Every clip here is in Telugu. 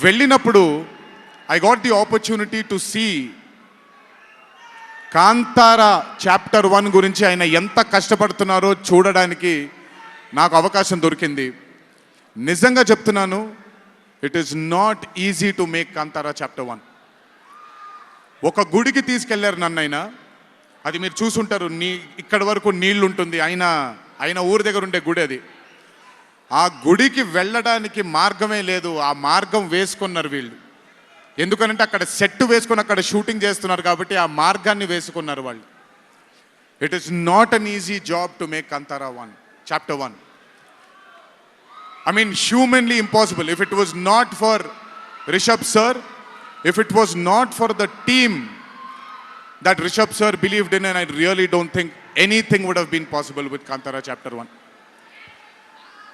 వెళ్ళినప్పుడు I got the opportunity to see Kantara chapter 1 గురించి ఆయన ఎంత కష్టపడుతున్నారో చూడడానికి నాకు అవకాశం దొరికింది. నిజంగా చెప్తున్నాను, it is not easy to make Kantara chapter 1. ఒక గుడికి తీసుకెళ్లారు నన్నైనా, అది మీరు చూసుంటారు, ఇక్కడి వరకు నీళ్లు ఉంటుంది, ఆయన ఊరి దగ్గర ఉండే గుడి అది. ఆ గుడికి వెళ్ళడానికి మార్గమే లేదు, ఆ మార్గం వేసుకున్నారు వీళ్ళు. ఎందుకనంటే అక్కడ సెట్ వేసుకొని అక్కడ షూటింగ్ చేస్తున్నారు కాబట్టి ఆ మార్గాన్ని వేసుకున్నారు వాళ్ళు. It is not an easy job to make Kantara 1 chapter 1. I mean, humanly impossible. If it was not for Rishabh sir, if it was not for the team that Rishabh sir believed in, and I really don't think anything would have been possible with Kantara chapter 1.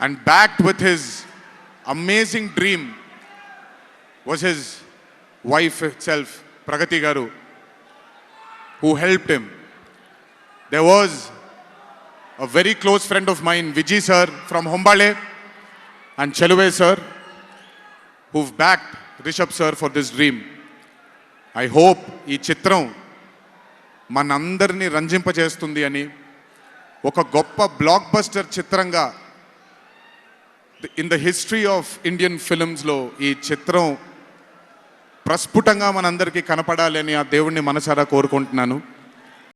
And backed with his amazing dream was his wife itself, Pragati Garu, who helped him. There was a very close friend of mine, Vijay sir from Hombale, and Cheluve sir, who've backed Rishabh sir for this dream. I hope ఈ చిత్రం మనందరినీ రంజింపజేస్తుంది అని, ఒక గొప్ప బ్లాక్ బస్టర్ చిత్రంగా in the history of Indian ఫిల్మ్స్లో ఈ చిత్రం ప్రస్ఫుటంగా మనందరికీ కనపడాలి అని ఆ దేవుణ్ణి మనసారా కోరుకుంటున్నాను.